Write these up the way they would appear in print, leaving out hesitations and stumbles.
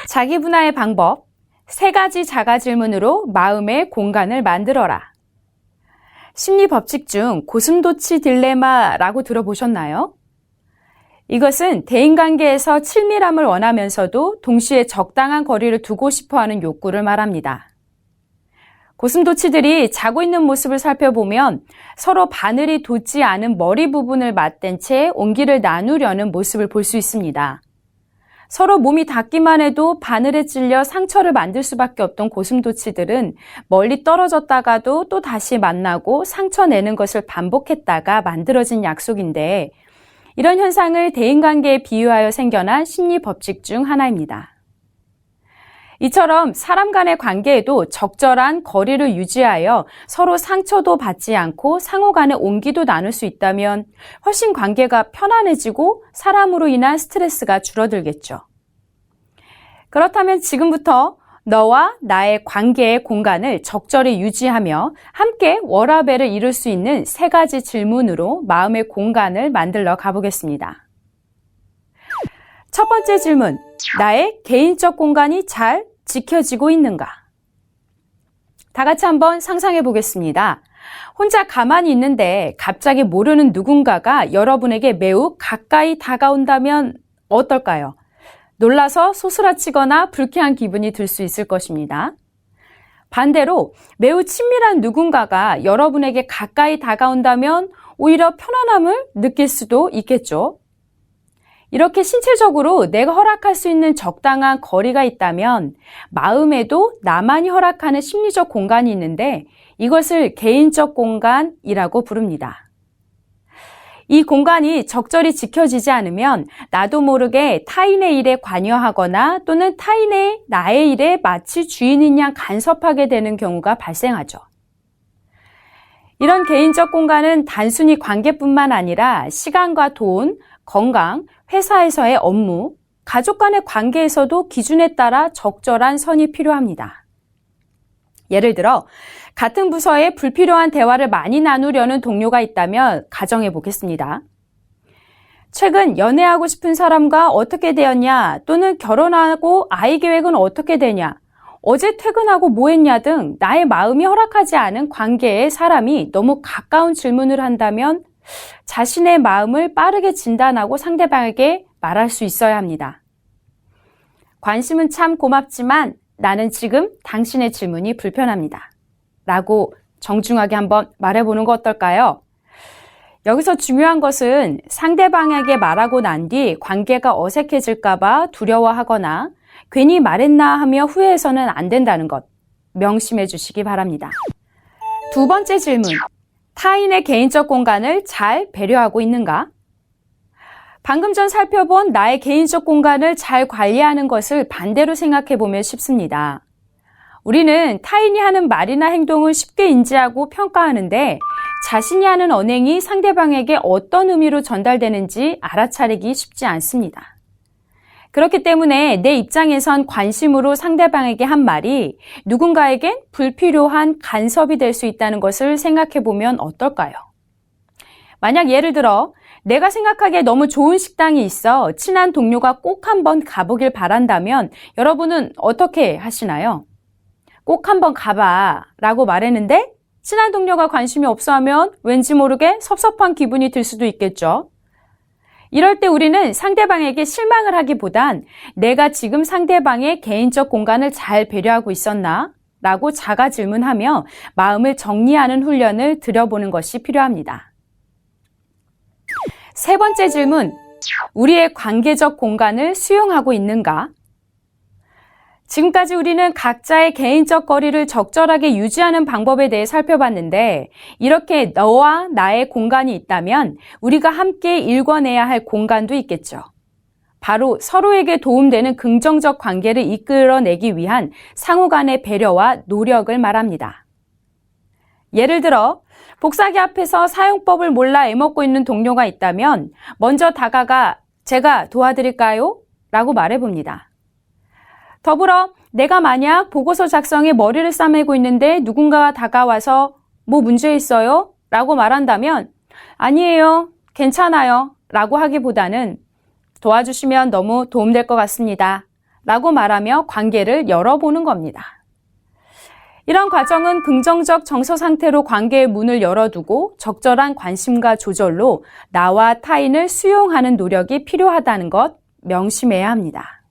자기 분화의 방법, 3가지 자가 질문으로 마음의 공간을 만들어라. 심리 법칙 중 고슴도치 딜레마라고 들어보셨나요? 이것은 대인관계에서 친밀함을 원하면서도 동시에 적당한 거리를 두고 싶어하는 욕구를 말합니다. 고슴도치들이 자고 있는 모습을 살펴보면 서로 바늘이 돋지 않은 머리 부분을 맞댄 채 온기를 나누려는 모습을 볼 수 있습니다. 서로 몸이 닿기만 해도 바늘에 찔려 상처를 만들 수밖에 없던 고슴도치들은 멀리 떨어졌다가도 또 다시 만나고 상처 내는 것을 반복했다가 만들어진 약속인데, 이런 현상을 대인관계에 비유하여 생겨난 심리 법칙 중 하나입니다. 이처럼 사람 간의 관계에도 적절한 거리를 유지하여 서로 상처도 받지 않고 상호 간의 온기도 나눌 수 있다면 훨씬 관계가 편안해지고 사람으로 인한 스트레스가 줄어들겠죠. 그렇다면 지금부터 너와 나의 관계의 공간을 적절히 유지하며 함께 워라밸을 이룰 수 있는 3가지 질문으로 마음의 공간을 만들러 가보겠습니다. 첫 번째 질문, 나의 개인적 공간이 잘 지켜지고 있는가? 다 같이 한번 상상해 보겠습니다. 혼자 가만히 있는데 갑자기 모르는 누군가가 여러분에게 매우 가까이 다가온다면 어떨까요? 놀라서 소스라치거나 불쾌한 기분이 들 수 있을 것입니다. 반대로 매우 친밀한 누군가가 여러분에게 가까이 다가온다면 오히려 편안함을 느낄 수도 있겠죠. 이렇게 신체적으로 내가 허락할 수 있는 적당한 거리가 있다면 마음에도 나만이 허락하는 심리적 공간이 있는데 이것을 개인적 공간이라고 부릅니다. 이 공간이 적절히 지켜지지 않으면 나도 모르게 타인의 일에 관여하거나 또는 타인의 나의 일에 마치 주인인 양 간섭하게 되는 경우가 발생하죠. 이런 개인적 공간은 단순히 관계뿐만 아니라 시간과 돈, 건강, 회사에서의 업무, 가족 간의 관계에서도 기준에 따라 적절한 선이 필요합니다. 예를 들어 같은 부서에 불필요한 대화를 많이 나누려는 동료가 있다면 가정해 보겠습니다. 최근 연애하고 싶은 사람과 어떻게 되었냐, 또는 결혼하고 아이 계획은 어떻게 되냐, 어제 퇴근하고 뭐 했냐 등 나의 마음이 허락하지 않은 관계에 사람이 너무 가까운 질문을 한다면 자신의 마음을 빠르게 진단하고 상대방에게 말할 수 있어야 합니다. 관심은 참 고맙지만 나는 지금 당신의 질문이 불편합니다. 라고 정중하게 한번 말해보는 거 어떨까요? 여기서 중요한 것은 상대방에게 말하고 난 뒤 관계가 어색해질까봐 두려워하거나 괜히 말했나 하며 후회해서는 안 된다는 것 명심해 주시기 바랍니다. 두 번째 질문, 타인의 개인적 공간을 잘 배려하고 있는가? 방금 전 살펴본 나의 개인적 공간을 잘 관리하는 것을 반대로 생각해 보면 쉽습니다. 우리는 타인이 하는 말이나 행동을 쉽게 인지하고 평가하는데 자신이 하는 언행이 상대방에게 어떤 의미로 전달되는지 알아차리기 쉽지 않습니다. 그렇기 때문에 내 입장에선 관심으로 상대방에게 한 말이 누군가에겐 불필요한 간섭이 될 수 있다는 것을 생각해 보면 어떨까요? 만약 예를 들어 내가 생각하기에 너무 좋은 식당이 있어 친한 동료가 꼭 한번 가보길 바란다면 여러분은 어떻게 하시나요? 꼭 한번 가봐 라고 말했는데 친한 동료가 관심이 없어하면 왠지 모르게 섭섭한 기분이 들 수도 있겠죠. 이럴 때 우리는 상대방에게 실망을 하기보단 내가 지금 상대방의 개인적 공간을 잘 배려하고 있었나? 라고 자가 질문하며 마음을 정리하는 훈련을 들여보는 것이 필요합니다. 세 번째 질문, 우리의 관계적 공간을 수용하고 있는가? 지금까지 우리는 각자의 개인적 거리를 적절하게 유지하는 방법에 대해 살펴봤는데 이렇게 너와 나의 공간이 있다면 우리가 함께 일궈내야 할 공간도 있겠죠. 바로 서로에게 도움되는 긍정적 관계를 이끌어내기 위한 상호 간의 배려와 노력을 말합니다. 예를 들어 복사기 앞에서 사용법을 몰라 애먹고 있는 동료가 있다면 먼저 다가가 제가 도와드릴까요? 라고 말해봅니다. 더불어 내가 만약 보고서 작성에 머리를 싸매고 있는데 누군가가 다가와서 뭐 문제 있어요? 라고 말한다면 아니에요, 괜찮아요 라고 하기보다는 도와주시면 너무 도움될 것 같습니다 라고 말하며 관계를 열어보는 겁니다. 이런 과정은 긍정적 정서 상태로 관계의 문을 열어두고 적절한 관심과 조절로 나와 타인을 수용하는 노력이 필요하다는 것 명심해야 합니다.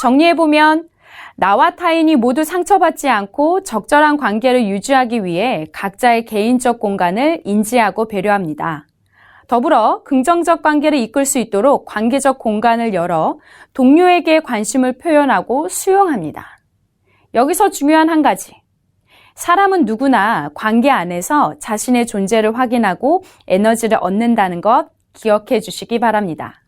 정리해보면 나와 타인이 모두 상처받지 않고 적절한 관계를 유지하기 위해 각자의 개인적 공간을 인지하고 배려합니다. 더불어 긍정적 관계를 이끌 수 있도록 관계적 공간을 열어 동료에게 관심을 표현하고 수용합니다. 여기서 중요한 한 가지. 사람은 누구나 관계 안에서 자신의 존재를 확인하고 에너지를 얻는다는 것 기억해 주시기 바랍니다.